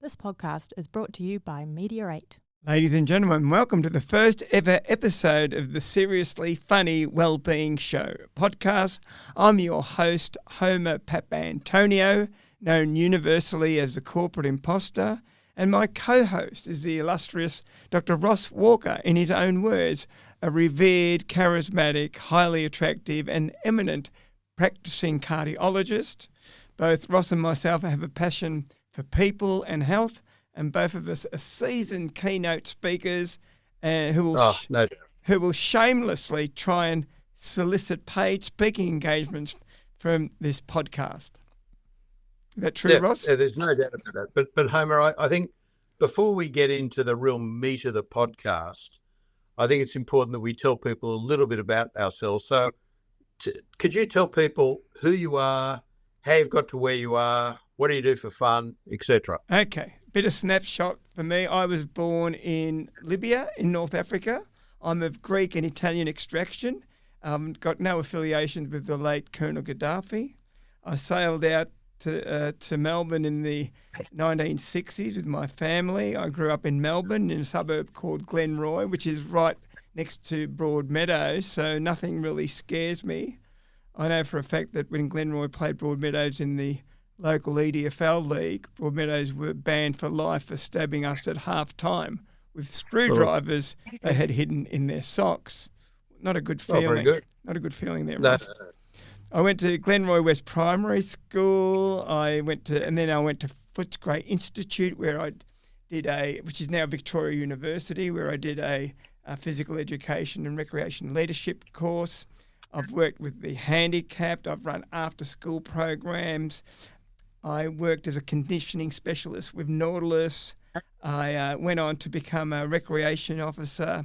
This podcast is brought to you by Meteorate. Ladies and gentlemen, welcome to the first ever episode of the Seriously Funny Wellbeing podcast. I'm your host, Homer Papantonio, known universally as the corporate imposter, and my co-host is the illustrious Dr. Ross Walker, in his own words, a revered, charismatic, highly attractive and eminent practicing cardiologist. Both Ross and myself have a passion for people and health, and both of us are seasoned keynote speakers who will shamelessly try and solicit paid speaking engagements from this podcast. Is that true, Ross? Yeah, there's no doubt about that. But Homer, I think before we get into the real meat of the podcast, I think it's important that we tell people a little bit about ourselves. So could you tell people who you are, how you've got to where you are, what do you do for fun, etc.? Okay, bit of snapshot for me. I was born in Libya in North Africa. I'm of Greek and Italian extraction. Got no affiliations with the late Colonel Gaddafi. I sailed out to Melbourne in the 1960s with my family. I grew up in Melbourne in a suburb called Glenroy, which is right next to Broadmeadows, so nothing really scares me. I know for a fact that when Glenroy played Broadmeadows in the local EDFL league, Broadmeadows were banned for life for stabbing us at half-time with screwdrivers they had hidden in their socks. Not a good feeling. Very good. Not a good feeling there, No. Ross. I went to Glenroy West Primary School. I went to Footscray Institute, where I did which is now Victoria University, where I did a physical education and recreation leadership course. I've worked with the handicapped. I've run after-school programs. I worked as a conditioning specialist with Nautilus. I went on to become a recreation officer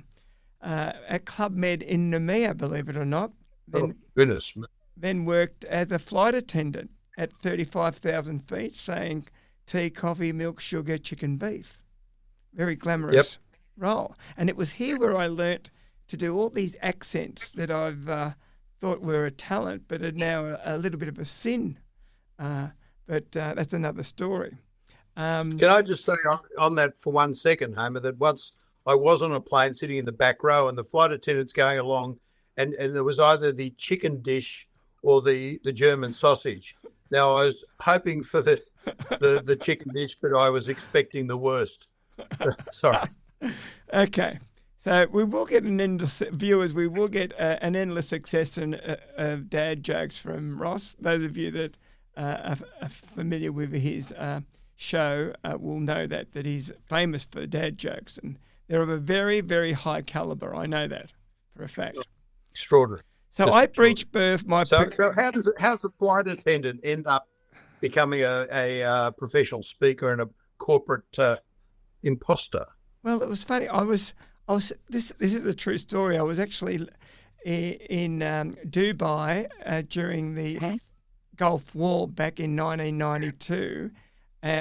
at Club Med in Noumea, believe it or not. Goodness. Then worked as a flight attendant at 35,000 feet, saying tea, coffee, milk, sugar, chicken, beef. Very glamorous role. And it was here where I learnt to do all these accents that I've thought were a talent, but are now a little bit of a sin. But that's another story. Can I just say on that for 1 second, Homer, that once I was on a plane sitting in the back row and the flight attendant's going along and there was either the chicken dish or the German sausage. Now, I was hoping for the chicken dish, but I was expecting the worst. Sorry. Okay. So we will get viewers. We will get an endless succession of dad jokes from Ross. Those of you that are familiar with his show will know that he's famous for dad jokes, and they're of a very, very high caliber. I know that for a fact. Extraordinary. So I breech birth my. So how does a flight attendant end up becoming a professional speaker and a corporate imposter? Well, it was funny. This is a true story. I was actually in Dubai during the Gulf War back in 1992,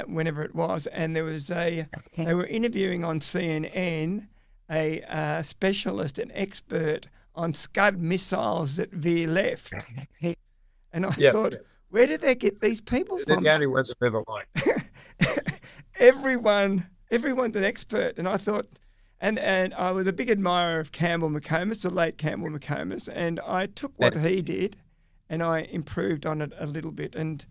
whenever it was, and there was they were interviewing on CNN a specialist, an expert on Scud missiles that veer left. And I thought, where did they get these people from? They're the only ones I've ever liked. Everyone's an expert, and I thought. And I was a big admirer of Campbell McComas, the late Campbell McComas, and I took what he did and I improved on it a little bit. And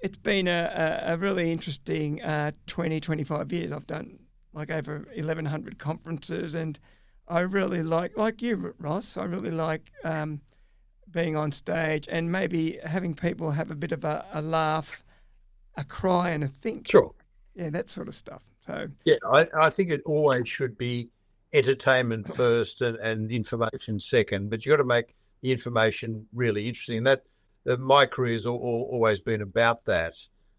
it's been a really interesting 25 years. I've done like over 1,100 conferences, and I really like you, Ross, I really like being on stage and maybe having people have a bit of a laugh, a cry and a think. Sure. Yeah, that sort of stuff. So yeah, I think it always should be entertainment first and information second, but you've got to make the information really interesting. My career's always been about that,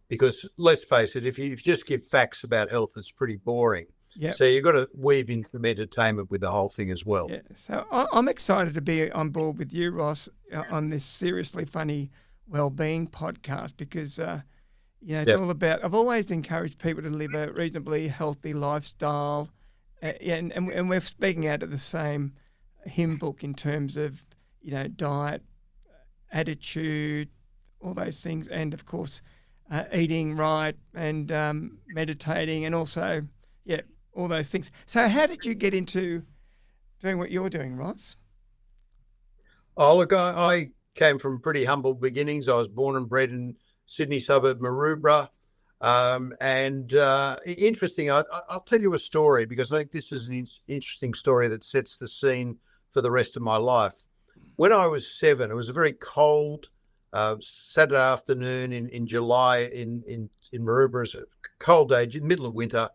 because let's face it, if you just give facts about health, it's pretty boring. Yeah. So you've got to weave in some entertainment with the whole thing as well. Yeah. So I'm excited to be on board with you, Ross, on this Seriously Funny Wellbeing podcast, because it's all about. I've always encouraged people to live a reasonably healthy lifestyle, and we're speaking out of the same hymn book in terms of diet, attitude, all those things, and of course eating right and meditating and also, all those things. So how did you get into doing what you're doing, Ross? Oh, look, I came from pretty humble beginnings. I was born and bred in Sydney suburb Maroubra. Interesting, I'll tell you a story because I think this is an interesting story that sets the scene for the rest of my life. When I was 7, it was a very cold Saturday afternoon in July in Maroubra. It's a cold day, in the middle of winter,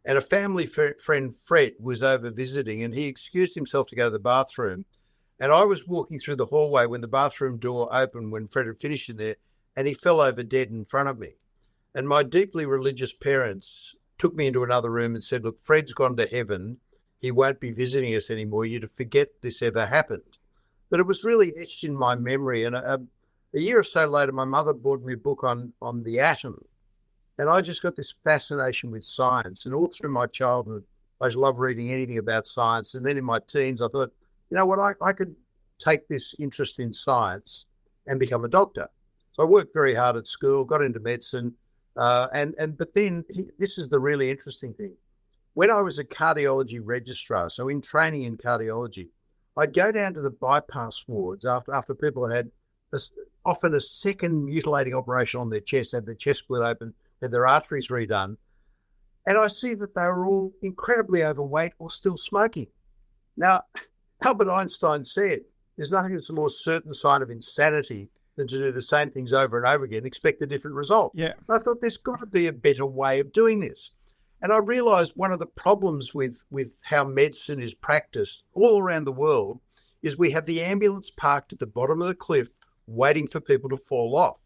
and a family friend, Fred, was over visiting, and he excused himself to go to the bathroom. And I was walking through the hallway when the bathroom door opened when Fred had finished in there, and he fell over dead in front of me. And my deeply religious parents took me into another room and said, look, Fred's gone to heaven. He won't be visiting us anymore. You're to forget this ever happened. But it was really etched in my memory. And a year or so later, my mother bought me a book on the atom. And I just got this fascination with science. And all through my childhood, I just loved reading anything about science. And then in my teens, I thought, you know what, I could take this interest in science and become a doctor. So I worked very hard at school, got into medicine. But then this is the really interesting thing. When I was a cardiology registrar, so in training in cardiology, I'd go down to the bypass wards after people had often a second mutilating operation on their chest, had their chest split open, had their arteries redone. And I see that they were all incredibly overweight or still smoking. Now, Albert Einstein said, there's nothing that's a more certain sign of insanity than to do the same things over and over again and expect a different result. Yeah. And I thought there's got to be a better way of doing this. And I realised one of the problems with how medicine is practiced all around the world is we have the ambulance parked at the bottom of the cliff waiting for people to fall off.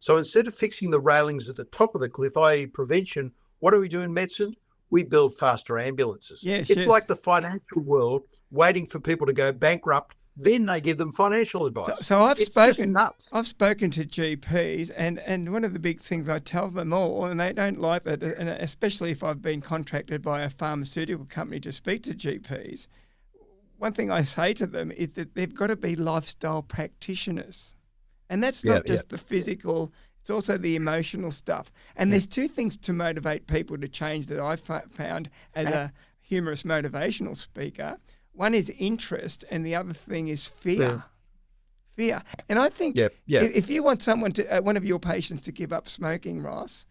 So instead of fixing the railings at the top of the cliff, i.e. prevention, what do we do in medicine? We build faster ambulances. Yes, it's like the financial world waiting for people to go bankrupt. Then they give them financial advice. So I've spoken to GPs, and one of the big things I tell them all, and they don't like that, and especially if I've been contracted by a pharmaceutical company to speak to GPs, one thing I say to them is that they've got to be lifestyle practitioners. And that's not just the physical, it's also the emotional stuff. And there's two things to motivate people to change that I've found as a humorous motivational speaker. One is interest, and the other thing is fear. Fear. And I think if you want someone to one of your patients to give up smoking, Ross,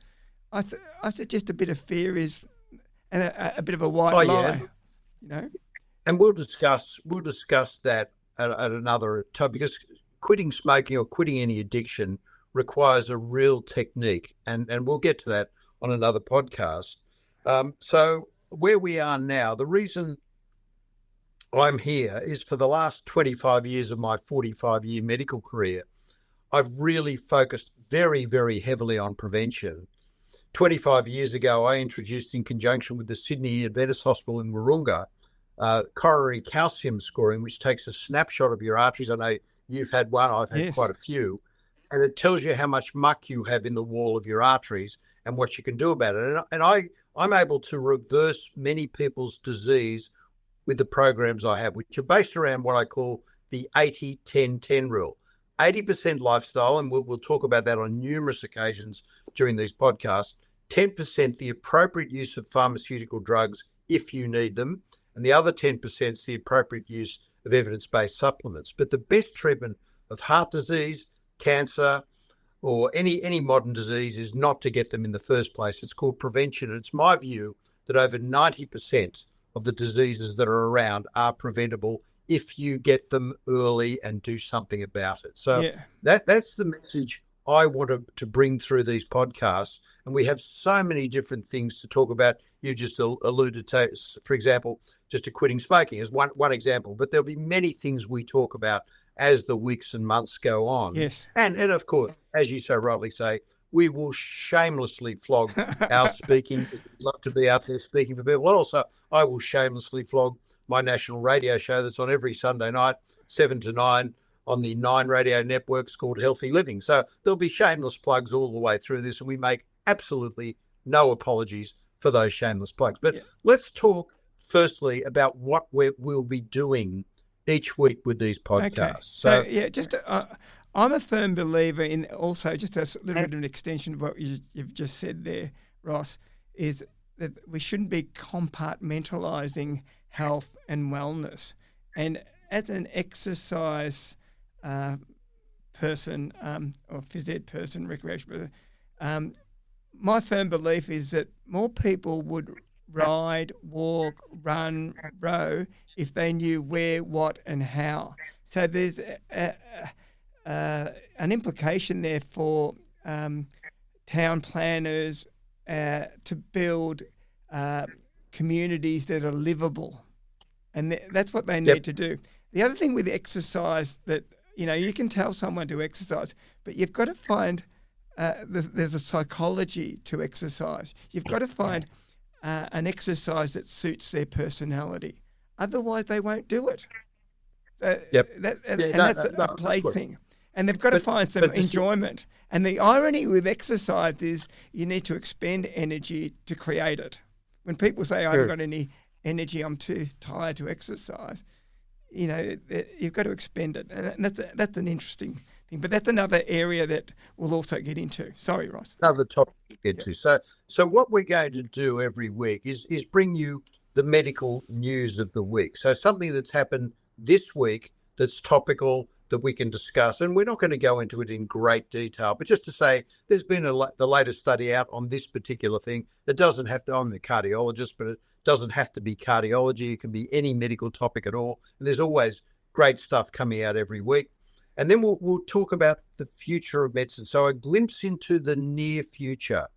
I suggest a bit of fear is and a bit of a white lie. You know. And we'll discuss that at another time, because quitting smoking or quitting any addiction requires a real technique, and we'll get to that on another podcast. So where we are now, the reason I'm here is for the last 25 years of my 45-year medical career, I've really focused very, very heavily on prevention. 25 years ago, I introduced, in conjunction with the Sydney Adventist Hospital in Wahroonga, coronary calcium scoring, which takes a snapshot of your arteries. I know you've had one, I've had quite a few, and it tells you how much muck you have in the wall of your arteries and what you can do about it. And I'm able to reverse many people's disease with the programs I have, which are based around what I call the 80-10-10 rule. 80% lifestyle, and we'll talk about that on numerous occasions during these podcasts. 10% the appropriate use of pharmaceutical drugs if you need them, and the other 10% is the appropriate use of evidence-based supplements. But the best treatment of heart disease, cancer, or any modern disease is not to get them in the first place. It's called prevention, and it's my view that over 90% of the diseases that are around are preventable if you get them early and do something about it. So that's the message I want to bring through these podcasts. And we have so many different things to talk about. You just alluded to, for example, just to quitting smoking as one example. But there'll be many things we talk about as the weeks and months go on. Yes. And of course, as you so rightly say, we will shamelessly flog our speaking. We'd love to be out there speaking for people. And also, I will shamelessly flog my national radio show that's on every Sunday night, 7 to 9, on the 9 radio networks, called Healthy Living. So there'll be shameless plugs all the way through this, and we make absolutely no apologies for those shameless plugs. But let's talk firstly about what we'll be doing each week with these podcasts. Okay. So just I'm a firm believer in also, just a little bit of an extension of what you've just said there, Ross, is that we shouldn't be compartmentalising health and wellness. And as an exercise person or phys ed person, recreation person, my firm belief is that more people would ride, walk, run, row if they knew where, what and how. So there's an implication there for town planners to build communities that are livable. And that's what they need to do. The other thing with exercise that, you can tell someone to exercise, but you've got to find there's a psychology to exercise. You've got to find an exercise that suits their personality. Otherwise, they won't do it. That's a play thing. And they've got to find some enjoyment. And the irony with exercise is you need to expend energy to create it. When people say, I haven't got any energy, I'm too tired to exercise, you've got to expend it. And that's an interesting thing. But that's another area that we'll also get into. Sorry, Ross. Another topic to get to. So what we're going to do every week is bring you the medical news of the week. So something that's happened this week that's topical that we can discuss. And we're not going to go into it in great detail, but just to say there's been the latest study out on this particular thing. It doesn't have to, I'm a cardiologist, but it doesn't have to be cardiology. It can be any medical topic at all. And there's always great stuff coming out every week. And then we'll talk about the future of medicine. So a glimpse into the near future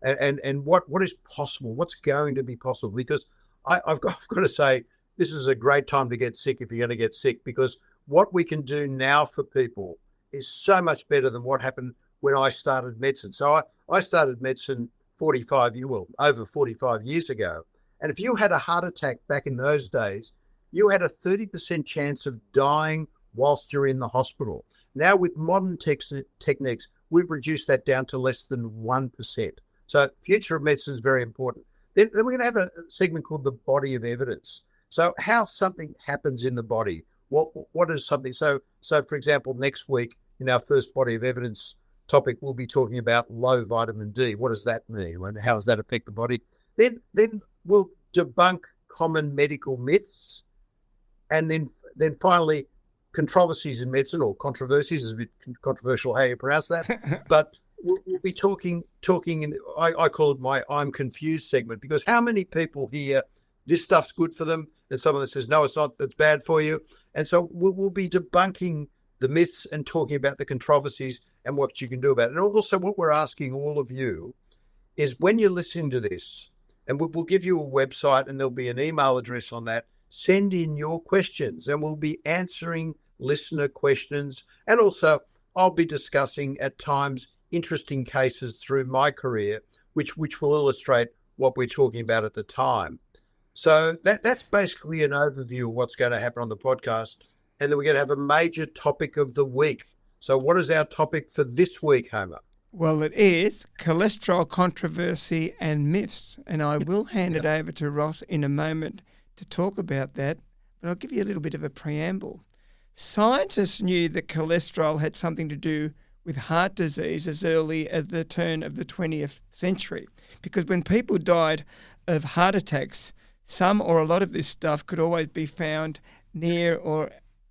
and what is possible, what's going to be possible. Because I've got to say, this is a great time to get sick if you're going to get sick, because what we can do now for people is so much better than what happened when I started medicine. So I started medicine over 45 years ago. And if you had a heart attack back in those days, you had a 30% chance of dying whilst you're in the hospital. Now with modern techniques, we've reduced that down to less than 1%. So future of medicine is very important. Then we're going to have a segment called the body of evidence. So how something happens in the body. What is something? So for example, next week in our first body of evidence topic, we'll be talking about low vitamin D. What does that mean? And how does that affect the body? Then we'll debunk common medical myths. And then finally, controversies in medicine, or controversies is a bit controversial how you pronounce that. But we'll be talking I call it my I'm confused segment, because how many people hear this stuff's good for them and someone that says, no, it's not, that's bad for you. And so we'll be debunking the myths and talking about the controversies and what you can do about it. And also what we're asking all of you is, when you're listening to this, and we'll give you a website and there'll be an email address on that, send in your questions and we'll be answering listener questions. And also I'll be discussing at times interesting cases through my career, which will illustrate what we're talking about at the time. So that's basically an overview of what's going to happen on the podcast. And then we're going to have a major topic of the week. So what is our topic for this week, Homer? Well, it is cholesterol controversy and myths. And I will hand it over to Ross in a moment to talk about that. But I'll give you a little bit of a preamble. Scientists knew that cholesterol had something to do with heart disease as early as the turn of the 20th century, because when people died of heart attacks, some or a lot of this stuff could always be found near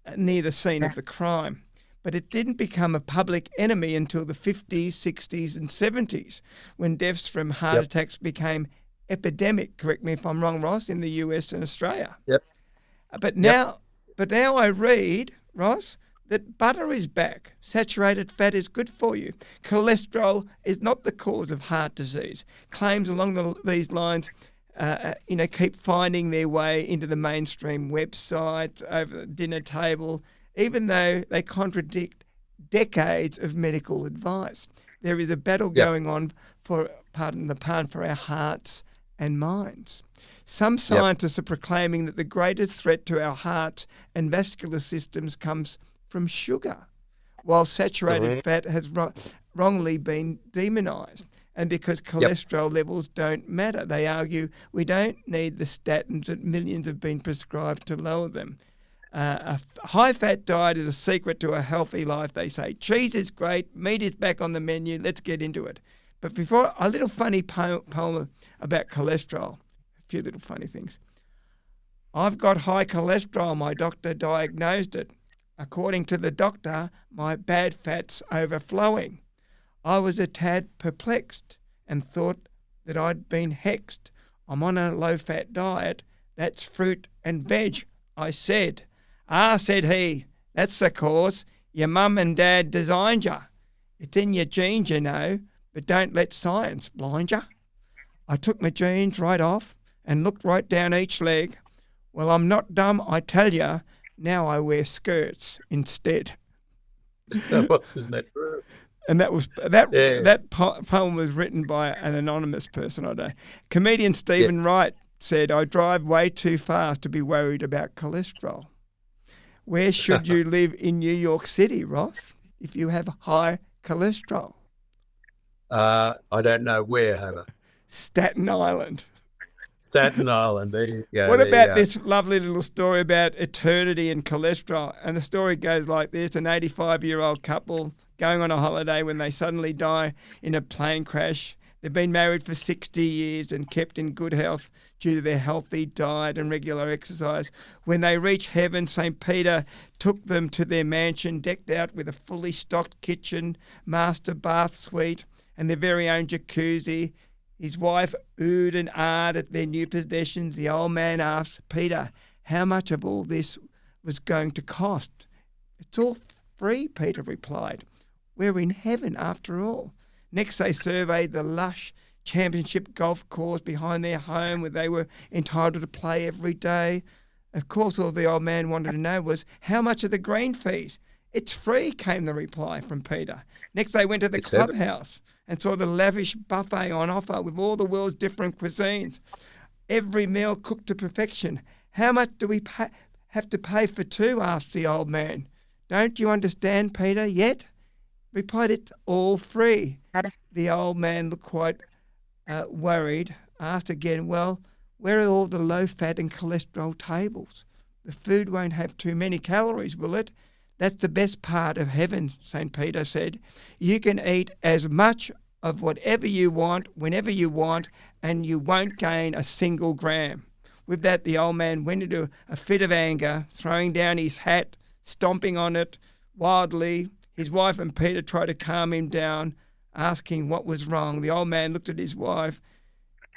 the scene of the crime. But it didn't become a public enemy until the 50s, 60s and 70s, when deaths from heart attacks became epidemic, correct me if I'm wrong, Ross, in the US and Australia. But now I read, Ross, that butter is back. Saturated fat is good for you. Cholesterol is not the cause of heart disease. Claims along these lines keep finding their way into the mainstream websites, over the dinner table, even though they contradict decades of medical advice. There is a battle going on for our hearts and minds. Some scientists are proclaiming that the greatest threat to our hearts and vascular systems comes from sugar, while saturated fat has wrongly been demonised. And because cholesterol levels don't matter, they argue we don't need the statins that millions have been prescribed to lower them. High-fat diet is a secret to a healthy life, they say. Cheese is great. Meat is back on the menu. Let's get into it. But before, a little funny poem about cholesterol. A few little funny things. I've got high cholesterol. My doctor diagnosed it. According to the doctor, my bad fat's overflowing. I was a tad perplexed and thought that I'd been hexed. I'm on a low-fat diet. That's fruit and veg, I said. Ah, said he, that's the cause. Your mum and dad designed ya. It's in your genes, you know, but don't let science blind ya. I took my jeans right off and looked right down each leg. Well, I'm not dumb, I tell ya. Now I wear skirts instead. Isn't that true? And that poem was written by an anonymous person, I don't know. Comedian Stephen Wright said, I drive way too fast to be worried about cholesterol. Where should you live in New York City, Ross, if you have high cholesterol? I don't know where, Homer. Staten Island. Staten Island, there you go. What about this lovely little story about eternity and cholesterol? And the story goes like this. An 85-year-old couple going on a holiday when they suddenly die in a plane crash. They've been married for 60 years and kept in good health due to their healthy diet and regular exercise. When they reach heaven, St. Peter took them to their mansion, decked out with a fully stocked kitchen, master bath suite, and their very own jacuzzi. His wife oohed and ahed at their new possessions. The old man asked Peter how much of all this was going to cost. It's all free, Peter replied. We're in heaven after all. Next they surveyed the lush championship golf course behind their home where they were entitled to play every day. Of course, all the old man wanted to know was how much are the green fees? It's free, came the reply from Peter. Next they went to the clubhouse and saw the lavish buffet on offer with all the world's different cuisines. Every meal cooked to perfection. How much do we have to pay for two? Asked the old man. Don't you understand, Peter, yet? Replied, it's all free. The old man looked quite worried, asked again, well, where are all the low-fat and cholesterol tables? The food won't have too many calories, will it? That's the best part of heaven, St. Peter said. You can eat as much of whatever you want, whenever you want, and you won't gain a single gram. With that, the old man went into a fit of anger, throwing down his hat, stomping on it wildly. His wife and Peter tried to calm him down, asking what was wrong. The old man looked at his wife.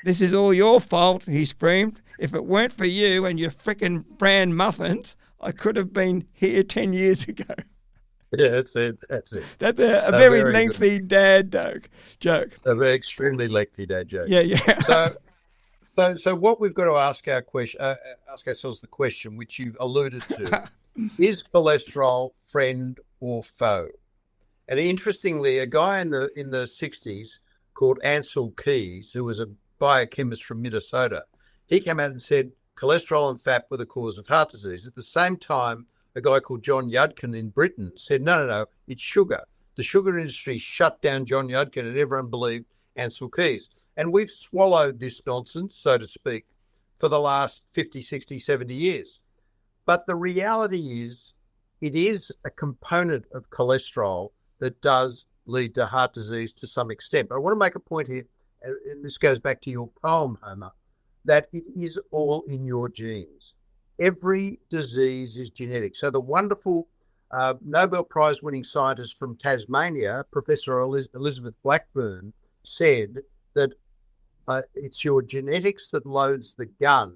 This is all your fault, he screamed. If it weren't for you and your frickin' bran muffins, I could have been here 10 years ago. Yeah, that's it. That's a very lengthy dad joke. A very extremely lengthy dad joke. Yeah. So what we've got to ask ourselves the question, which you've alluded to, is cholesterol friend or foe? And interestingly, a guy in the 60s called Ansel Keys, who was a biochemist from Minnesota, he came out and said cholesterol and fat were the cause of heart disease. At the same time, a guy called John Yudkin in Britain said, no, it's sugar. The sugar industry shut down John Yudkin and everyone believed Ansel Keys. And we've swallowed this nonsense, so to speak, for the last 50, 60, 70 years. But the reality is, it is a component of cholesterol that does lead to heart disease to some extent. But I want to make a point here, and this goes back to your poem, Homer, that it is all in your genes. Every disease is genetic. So the wonderful Nobel Prize winning scientist from Tasmania, Professor Elizabeth Blackburn, said that it's your genetics that loads the gun,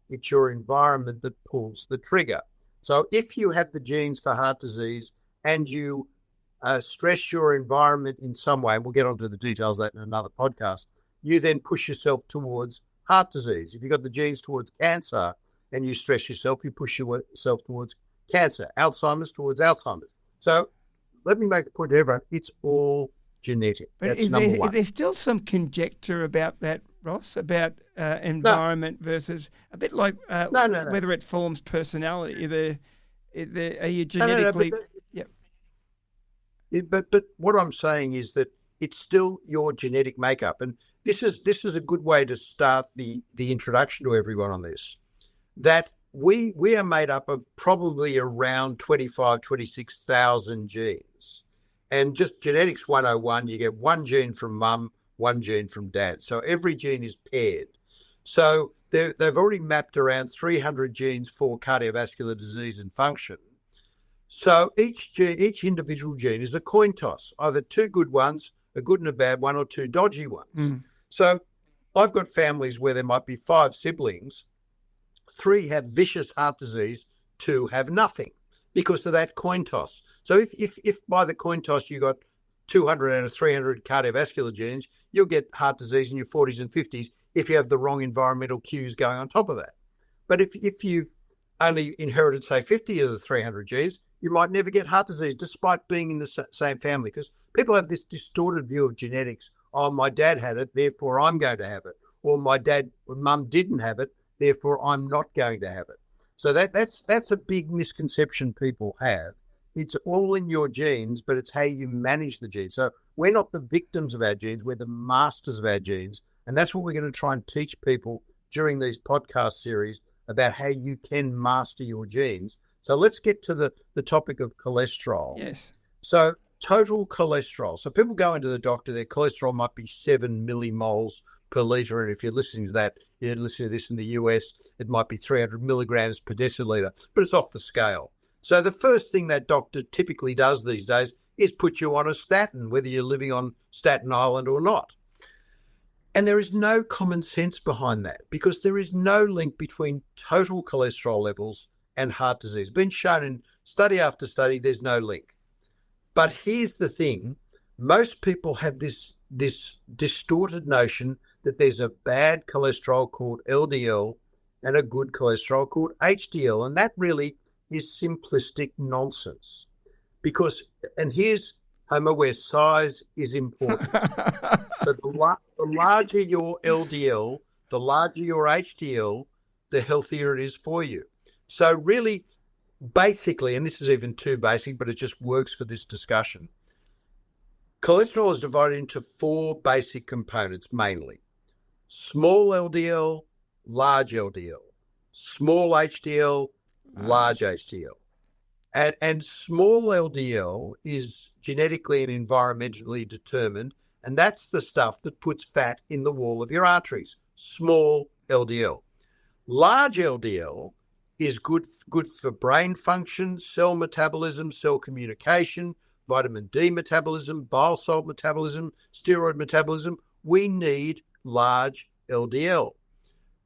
it's your environment that pulls the trigger. So if you have the genes for heart disease and you stress your environment in some way, and we'll get onto the details of that in another podcast, you then push yourself towards heart disease. If you've got the genes towards cancer and you stress yourself, you push yourself towards cancer, Alzheimer's towards Alzheimer's. So let me make the point to everyone, it's all genetic. But that's number one. Is there still some conjecture about that, Ross, about environment versus a bit like whether it forms personality? Are you genetically... But what I'm saying is that it's still your genetic makeup. And this is a good way to start the introduction to everyone on this, that we are made up of probably around 26,000 genes. And just genetics 101, you get one gene from mum, one gene from dad. So every gene is paired. So they've already mapped around 300 genes for cardiovascular disease and function. So each individual gene is a coin toss, either two good ones, a good and a bad one, or two dodgy ones. Mm. So I've got families where there might be 5 siblings. 3 have vicious heart disease, 2 have nothing because of that coin toss. So if by the coin toss you got 200 out of 300 cardiovascular genes, you'll get heart disease in your 40s and 50s if you have the wrong environmental cues going on top of that. But if you've only inherited, say, 50 of the 300 genes, you might never get heart disease despite being in the same family, because people have this distorted view of genetics. Oh, my dad had it, therefore I'm going to have it. Or my dad or mum didn't have it, therefore I'm not going to have it. So that's a big misconception people have. It's all in your genes, but it's how you manage the genes. So we're not the victims of our genes, we're the masters of our genes. And that's what we're going to try and teach people during these podcast series about how you can master your genes. So let's get to the topic of cholesterol. Yes. So total cholesterol. So people go into the doctor, their cholesterol might be 7 millimoles per litre. And if you're listening to that, you're listening to this in the US, it might be 300 milligrams per decilitre, but it's off the scale. So the first thing that doctor typically does these days is put you on a statin, whether you're living on Staten Island or not. And there is no common sense behind that, because there is no link between total cholesterol levels and heart disease. It's been shown in study after study, there's no link. But here's the thing, most people have this distorted notion that there's a bad cholesterol called LDL and a good cholesterol called HDL. And that really is simplistic nonsense. Because, and here's, Homer, where size is important. So the larger your LDL, the larger your HDL, the healthier it is for you. So really, basically, and this is even too basic, but it just works for this discussion, cholesterol is divided into 4 basic components mainly. Small LDL, large LDL, small HDL, large HDL. And small LDL is genetically and environmentally determined, and that's the stuff that puts fat in the wall of your arteries, small LDL. Large LDL is good for brain function, cell metabolism, cell communication, vitamin D metabolism, bile salt metabolism, steroid metabolism. We need large LDL.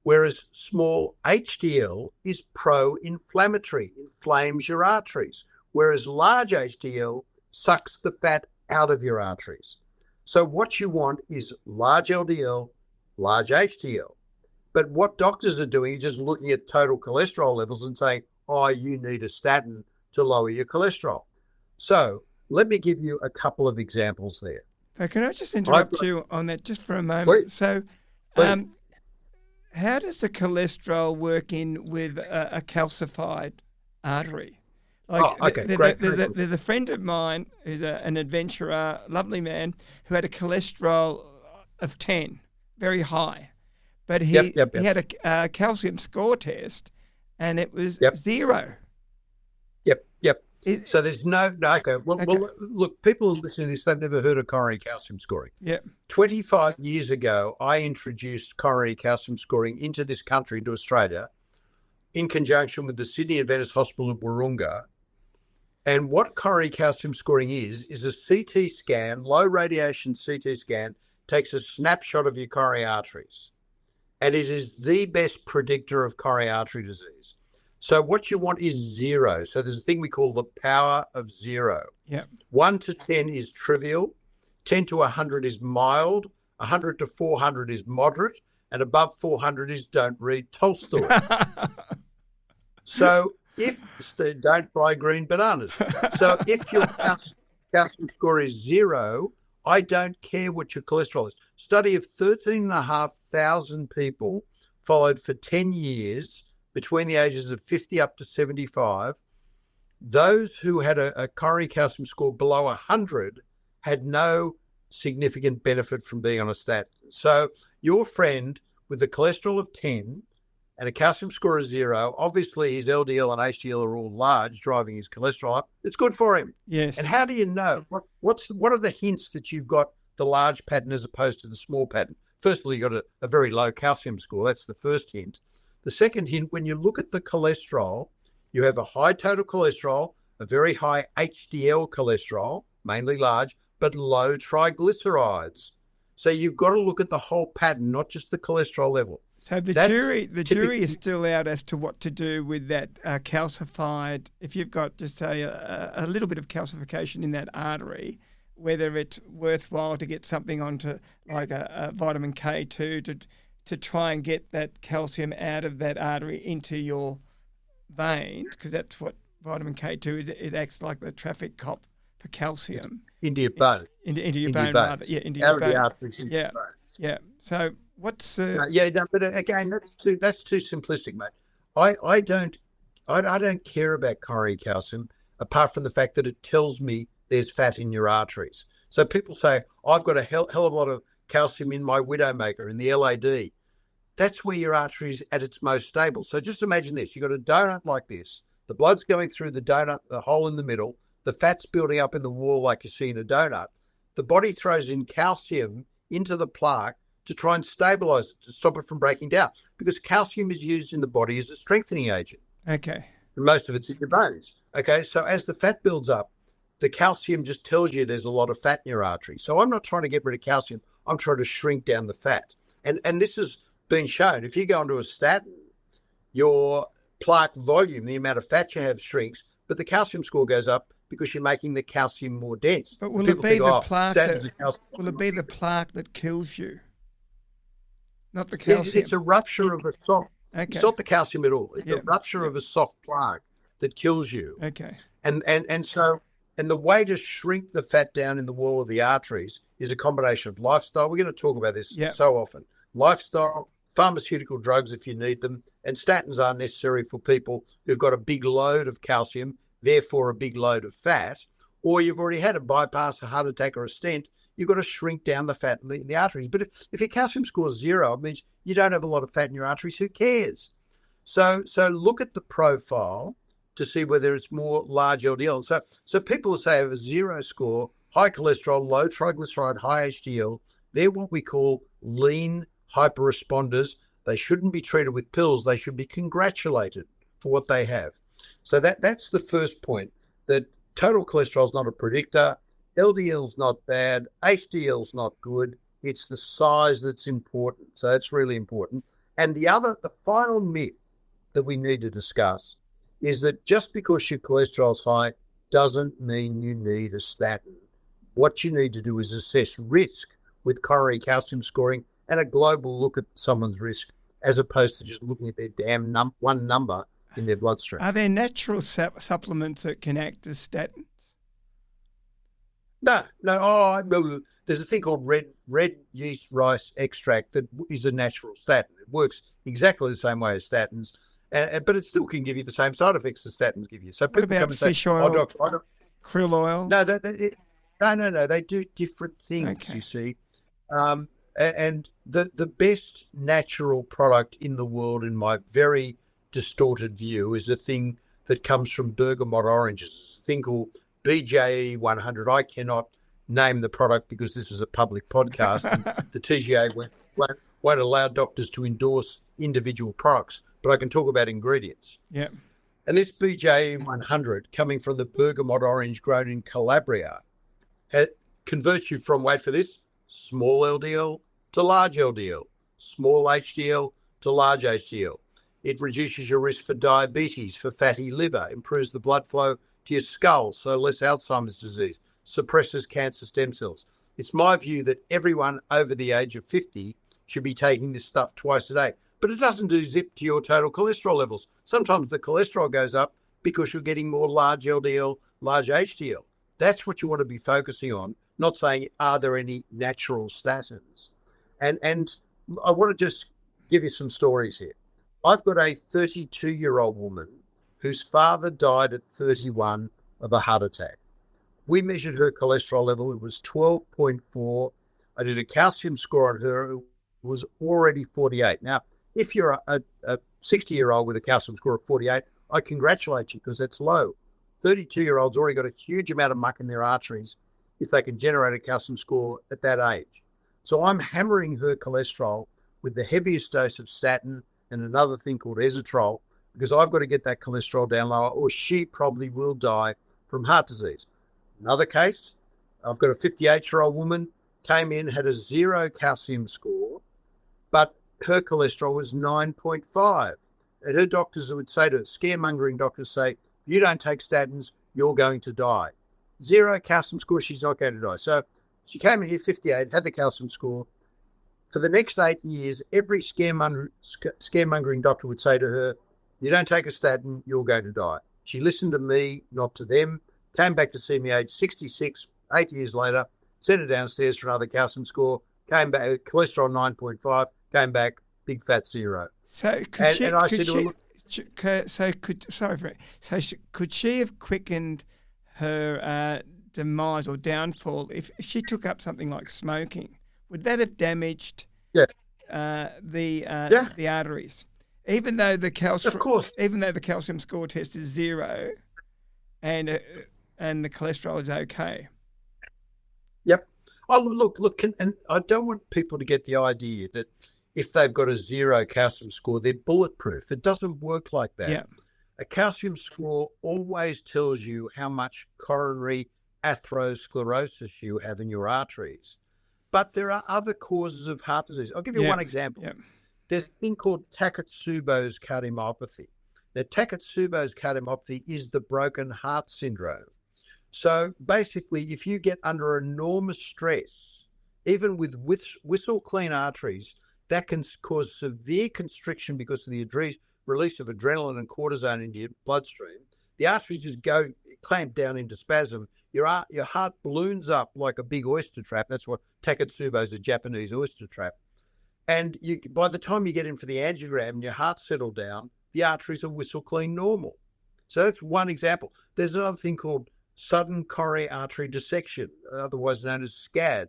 Whereas small HDL is pro-inflammatory, inflames your arteries, whereas large HDL sucks the fat out of your arteries. So what you want is large LDL, large HDL. But what doctors are doing is just looking at total cholesterol levels and saying, oh, you need a statin to lower your cholesterol. So let me give you a couple of examples there. Can I just interrupt you on that just for a moment? Please. So how does the cholesterol work in with a calcified artery? Great. There's a friend of mine who's an adventurer, lovely man, who had a cholesterol of 10, very high. But he had a calcium score test, and it was 0. Yep. So there's no okay. Well, look, people listening to this, they've never heard of coronary calcium scoring. Yep. 25 years ago, I introduced coronary calcium scoring into this country, into Australia, in conjunction with the Sydney Adventist Hospital at Wahroonga. And what coronary calcium scoring is a CT scan, low radiation CT scan, takes a snapshot of your coronary arteries. And it is the best predictor of coronary artery disease. So what you want is 0. So there's a thing we call the power of 0. Yep. 1 to 10 is trivial, 10 to 100 is mild, 100 to 400 is moderate, and above 400 is don't read Tolstoy. So don't buy green bananas. So if your calcium score is 0, I don't care what your cholesterol is. Study of 13,500 people followed for 10 years between the ages of 50 up to 75. Those who had a coronary calcium score below 100 had no significant benefit from being on a statin. So your friend with a cholesterol of 10 and a calcium score of 0, obviously his LDL and HDL are all large, driving his cholesterol up. It's good for him. Yes. And how do you know? What are the hints that you've got the large pattern as opposed to the small pattern? First of all, you've got a very low calcium score. That's the first hint. The second hint, when you look at the cholesterol, you have a high total cholesterol, a very high HDL cholesterol, mainly large, but low triglycerides. So you've got to look at the whole pattern, not just the cholesterol level. So the jury is still out as to what to do with that calcified. If you've got just a little bit of calcification in that artery, whether it's worthwhile to get something onto like a vitamin K2 to try and get that calcium out of that artery into your veins, because that's what vitamin K2 it acts like the traffic cop for calcium into your bone, into your bone, rather. Yeah, into your bone. Yeah. So what's but again, that's too simplistic, mate. I don't care about coronary calcium apart from the fact that it tells me there's fat in your arteries. So people say, I've got a hell of a lot of calcium in my widowmaker, in the LAD. That's where your artery is at its most stable. So just imagine this. You've got a donut like this. The blood's going through the donut, the hole in the middle. The fat's building up in the wall like you see in a donut. The body throws in calcium into the plaque to try and stabilize it, to stop it from breaking down, because calcium is used in the body as a strengthening agent. Okay. And most of it's in your bones. Okay, so as the fat builds up, the calcium just tells you there's a lot of fat in your artery. So I'm not trying to get rid of calcium. I'm trying to shrink down the fat. And this has been shown. If you go onto a statin, your plaque volume, the amount of fat you have, shrinks, but the calcium score goes up because you're making the calcium more dense. But will it be the plaque that kills you? Not the calcium. It's a rupture of a soft. Okay. It's not the calcium at all. It's a rupture of a soft plaque that kills you. Okay. And the way to shrink the fat down in the wall of the arteries is a combination of lifestyle. We're going to talk about this so often. Lifestyle, pharmaceutical drugs if you need them, and statins aren't necessary for people who've got a big load of calcium, therefore a big load of fat, or you've already had a bypass, a heart attack, or a stent. You've got to shrink down the fat in the arteries. But if your calcium score is 0, it means you don't have a lot of fat in your arteries. Who cares? So look at the profile to see whether it's more large LDL. So people will say have a 0 score, high cholesterol, low triglyceride, high HDL. They're what we call lean hyperresponders. They shouldn't be treated with pills. They should be congratulated for what they have. So that's the first point, that total cholesterol is not a predictor. LDL's not bad. HDL's not good. It's the size that's important. So that's really important. And the final myth that we need to discuss is that just because your cholesterol's high doesn't mean you need a statin. What you need to do is assess risk with coronary calcium scoring and a global look at someone's risk, as opposed to just looking at their damn one number in their bloodstream. Are there natural supplements that can act as statins? No. Oh, there's a thing called red yeast rice extract that is a natural statin. It works exactly the same way as statins, but it still can give you the same side effects as statins give you. So what about fish oil, krill oil? No, no, they do different things. Okay. You see, and the best natural product in the world, in my very distorted view, is a thing that comes from bergamot oranges. A thing called BJE 100. I cannot name the product because this is a public podcast and the TGA won't allow doctors to endorse individual products, but I can talk about ingredients. Yeah. And this BJE 100, coming from the bergamot orange grown in Calabria, converts you from, wait for this, small LDL to large LDL, small HDL to large HDL. It reduces your risk for diabetes, for fatty liver, improves the blood flow to your skull, so less Alzheimer's disease, suppresses cancer stem cells. It's my view that everyone over the age of 50 should be taking this stuff twice a day. But it doesn't do zip to your total cholesterol levels. Sometimes the cholesterol goes up because you're getting more large LDL, large HDL. That's what you want to be focusing on, not saying, are there any natural statins? And I want to just give you some stories here. I've got a 32-year-old woman whose father died at 31 of a heart attack. We measured her cholesterol level. It was 12.4. I did a calcium score on her. It was already 48. Now, if you're a 60-year-old with a calcium score of 48, I congratulate you because that's low. 32-year-olds already got a huge amount of muck in their arteries if they can generate a calcium score at that age. So I'm hammering her cholesterol with the heaviest dose of statin and another thing called ezetrol because I've got to get that cholesterol down lower or she probably will die from heart disease. Another case, I've got a 58-year-old woman, came in, had a 0 calcium score, but her cholesterol was 9.5. And her doctors would say to her, scaremongering doctors say, you don't take statins, you're going to die. 0 calcium score, she's not going to die. So she came in here 58, had the calcium score. For the next 8 years, every scaremongering doctor would say to her, you don't take a statin, you're going to die. She listened to me, not to them, came back to see me age 66, 8 years later, sent her downstairs for another calcium score, came back, cholesterol 9.5, came back, big fat 0. So could she have quickened her demise or downfall if she took up something like smoking? Would that have damaged the arteries, even though the calcium score test is 0, and the cholesterol is okay? Yep. Oh, look, and I don't want people to get the idea that if they've got a 0 calcium score, they're bulletproof. It doesn't work like that. Yeah. A calcium score always tells you how much coronary atherosclerosis you have in your arteries. But there are other causes of heart disease. I'll give you one example. Yeah. There's a thing called Takotsubo's cardiomyopathy. Now, Takotsubo's cardiomyopathy is the broken heart syndrome. So basically, if you get under enormous stress, even with whistle clean arteries, that can cause severe constriction because of the release of adrenaline and cortisone into your bloodstream. The arteries just go clamp down into spasm. Your heart balloons up like a big oyster trap. That's what Takotsubo's a Japanese oyster trap. And by the time you get in for the angiogram and your heart's settled down, the arteries are whistle clean normal. So that's one example. There's another thing called sudden coronary artery dissection, otherwise known as SCAD.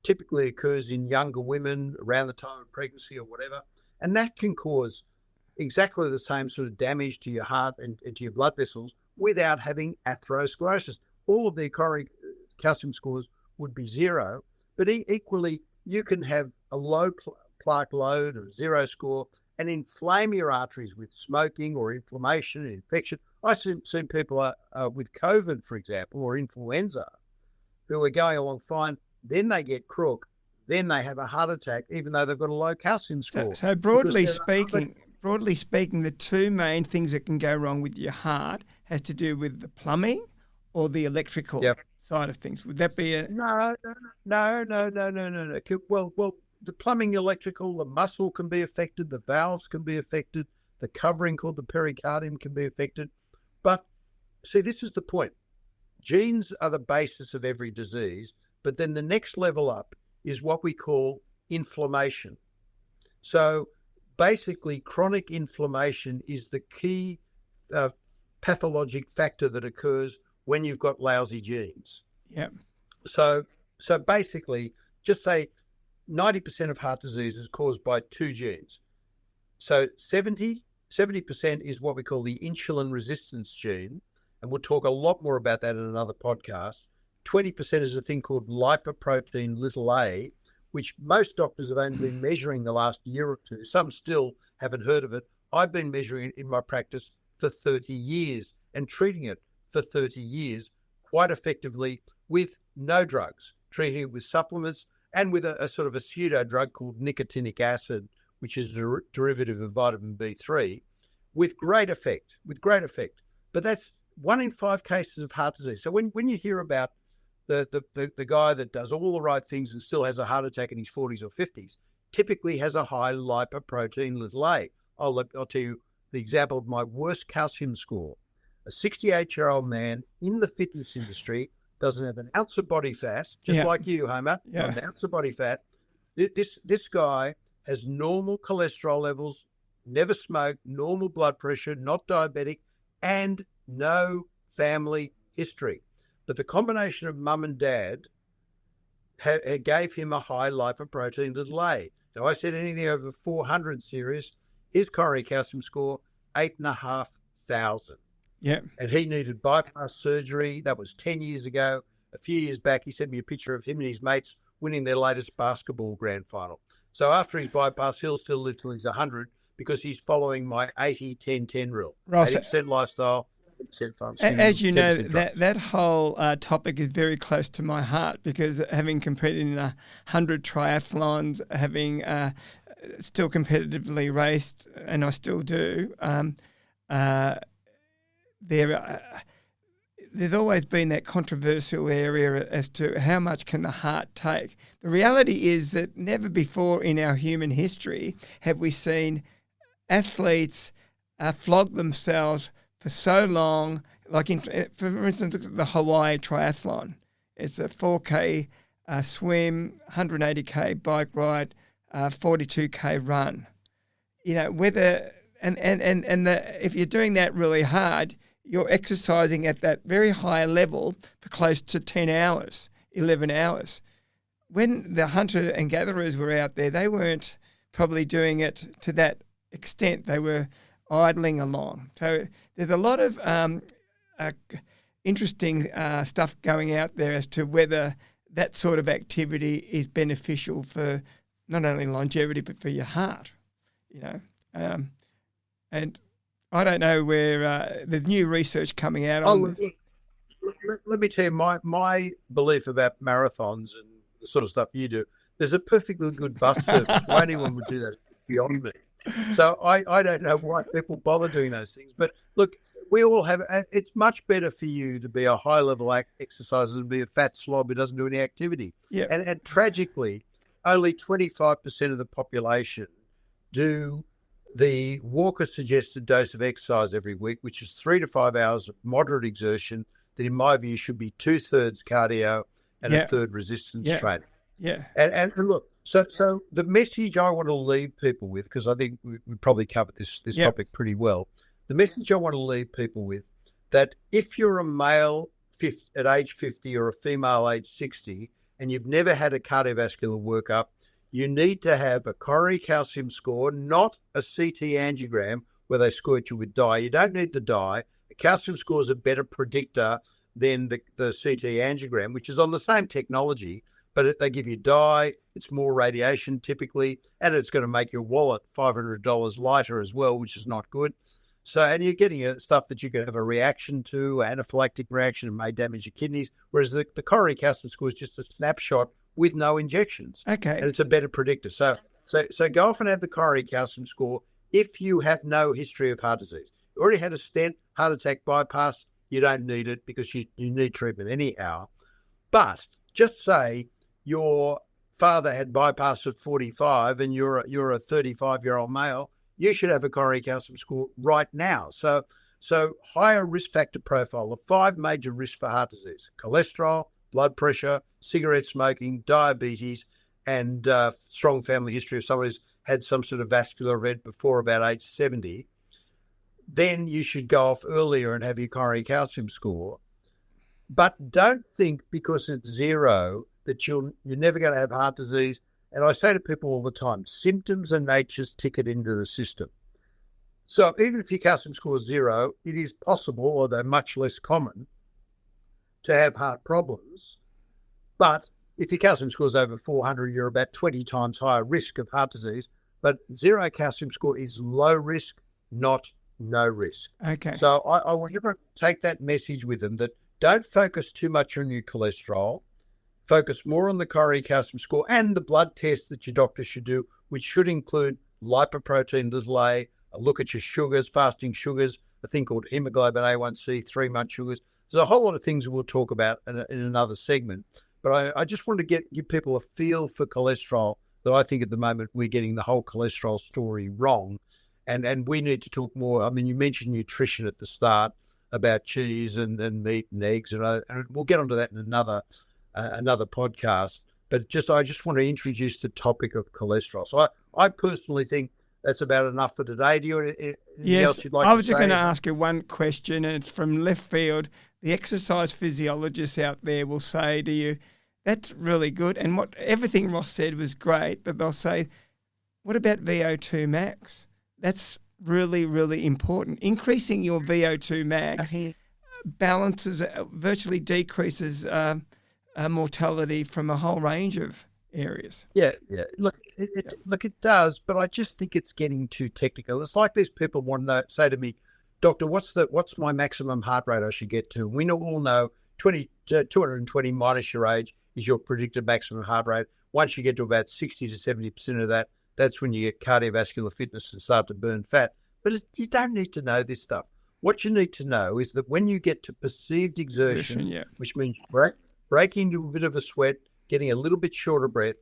Typically occurs in younger women around the time of pregnancy or whatever. And that can cause exactly the same sort of damage to your heart and to your blood vessels without having atherosclerosis. All of their coronary calcium scores would be 0, but equally you can have a low plaque load or 0 score and inflame your arteries with smoking or inflammation and infection. I've seen people with COVID, for example, or influenza, who are going along fine. Then they get crook. Then they have a heart attack, even though they've got a low calcium score. So broadly speaking, the two main things that can go wrong with your heart has to do with the plumbing or the electrical side of things. Would that be a... No. Well, the plumbing, electrical, the muscle can be affected, the valves can be affected, the covering called the pericardium can be affected. But see, this is the point. Genes are the basis of every disease, but then the next level up is what we call inflammation. So basically, chronic inflammation is the key pathologic factor that occurs when you've got lousy genes. Yeah. So basically, just say 90% of heart disease is caused by 2 genes. So 70% is what we call the insulin resistance gene, and we'll talk a lot more about that in another podcast. 20% is a thing called lipoprotein a, which most doctors have only been measuring the last year or two. Some still haven't heard of it. I've been measuring it in my practice for 30 years and treating it for 30 years quite effectively with no drugs, treating it with supplements and with a sort of a pseudo drug called nicotinic acid, which is a derivative of vitamin B3, with great effect. But that's 1 in 5 cases of heart disease. So when you hear about the guy that does all the right things and still has a heart attack in his 40s or 50s, typically has a high lipoprotein a. I'll tell you the example of my worst calcium score. A 68-year-old man in the fitness industry, doesn't have an ounce of body fat, just like you, Homer, not an ounce of body fat. This guy has normal cholesterol levels, never smoked, normal blood pressure, not diabetic, and no family history. But the combination of mum and dad gave him a high lipoprotein a. Now, I said anything over 400 serious, His coronary calcium score, 8,500. Yeah. And he needed bypass surgery. That was 10 years ago. A few years back, he sent me a picture of him and his mates winning their latest basketball grand final. So after his bypass, he'll still live till he's 100 because he's following my 80-10-10 rule. Ross, 80% lifestyle, 10% fun. as you know, that whole topic is very close to my heart because having competed in 100 triathlons, having still competitively raced, and I still do, there's always been that controversial area as to how much can the heart take. The reality is that never before in our human history have we seen athletes flog themselves for so long. Like, for instance, the Hawaii Triathlon. It's a 4K swim, 180K bike ride, 42K run. You know, whether if you're doing that really hard, you're exercising at that very high level for close to 10 hours, 11 hours. When the hunter and gatherers were out there, they weren't probably doing it to that extent. They were idling along. So there's a lot of interesting stuff going out there as to whether that sort of activity is beneficial for not only longevity but for your heart, you know. And I don't know where there's new research coming out on this. Let me tell you my belief about marathons and the sort of stuff you do. There's a perfectly good bus service. Why anyone would do that is beyond me. So I don't know why people bother doing those things. But look, we all have. It's much better for you to be a high-level exerciser than be a fat slob who doesn't do any activity. Yeah. And tragically, only 25% of the population do the Walker-suggested dose of exercise every week, which is 3 to 5 hours of moderate exertion that, in my view, should be 2/3 cardio and a third resistance training. Yeah. And look, so the message I want to leave people with, because I think we probably covered this topic pretty well, the message I want to leave people with, that if you're a male at age 50 or a female age 60 and you've never had a cardiovascular workup, you need to have a coronary calcium score, not a CT angiogram where they squirt you with dye. You don't need the dye. The calcium score is a better predictor than the CT angiogram, which is on the same technology, but they give you dye. It's more radiation typically, and it's going to make your wallet $500 lighter as well, which is not good. So, and you're getting stuff that you can have a reaction to, anaphylactic reaction, and may damage your kidneys, whereas the coronary calcium score is just a snapshot with no injections. Okay. And it's a better predictor. So go off and have the coronary calcium score if you have no history of heart disease. You already had a stent, heart attack, bypass, you don't need it because you need treatment anyhow. But just say your father had bypass at 45 and you're a 35-year-old male, you should have a coronary calcium score right now. So higher risk factor profile, the 5 major risks for heart disease: cholesterol, blood pressure, cigarette smoking, diabetes, and strong family history of someone who's had some sort of vascular event before about age 70, then you should go off earlier and have your coronary calcium score. But don't think because it's 0 that you're never going to have heart disease. And I say to people all the time, symptoms are nature's ticket into the system. So even if your calcium score is 0, it is possible, although much less common, to have heart problems. But if your calcium score is over 400, you're about 20 times higher risk of heart disease. But 0 calcium score is low risk, not no risk. Okay. So I want everyone to take that message with them, that don't focus too much on your cholesterol. Focus more on the coronary calcium score and the blood test that your doctor should do, which should include lipoprotein (A), a look at your sugars, fasting sugars, a thing called hemoglobin A1C, 3-month sugars. There's a whole lot of things we'll talk about in another segment. But I just wanted to give people a feel for cholesterol, that I think at the moment we're getting the whole cholesterol story wrong. And we need to talk more. I mean, you mentioned nutrition at the start about cheese and meat and eggs, and we'll get onto that in another podcast. But I just want to introduce the topic of cholesterol. So I personally think that's about enough for today. Do you have anything else you'd like to say? I was just going to ask you one question, and it's from left field. The exercise physiologists out there will say to you, that's really good. And everything Ross said was great, but they'll say, what about VO2 max? That's really, really important. Increasing your VO2 max balances, virtually decreases mortality from a whole range of areas. Yeah. Look, it does, but I just think it's getting too technical. It's like these people want to say to me, "Doctor, what's my maximum heart rate I should get to?" We all know 220 minus your age is your predicted maximum heart rate. Once you get to about 60 to 70% of that, that's when you get cardiovascular fitness and start to burn fat. But you don't need to know this stuff. What you need to know is that when you get to perceived exertion, which means breaking into a bit of a sweat, getting a little bit short of breath,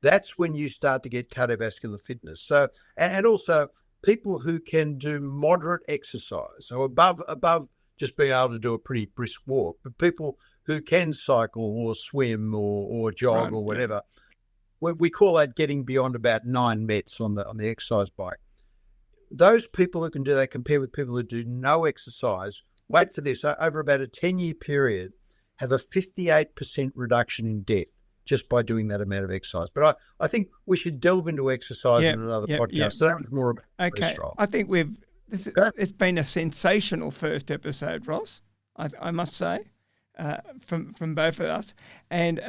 that's when you start to get cardiovascular fitness. So, and also people who can do moderate exercise, so above just being able to do a pretty brisk walk, but people who can cycle or swim or jog or whatever, we call that getting beyond about 9 METs on the exercise bike. Those people who can do that compared with people who do no exercise, wait for this, over about a 10-year period, have a 58% reduction in death just by doing that amount of exercise. But I think we should delve into exercise in another podcast. Yeah. So that was more about cholesterol. I think it's been a sensational first episode, Ross, I must say, from both of us. And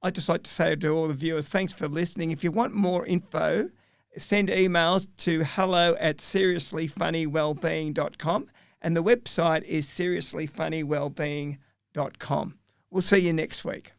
I'd just like to say to all the viewers, thanks for listening. If you want more info, send emails to hello@seriouslyfunnywellbeing.com, and the website is seriouslifunnywellbeing.com. We'll see you next week.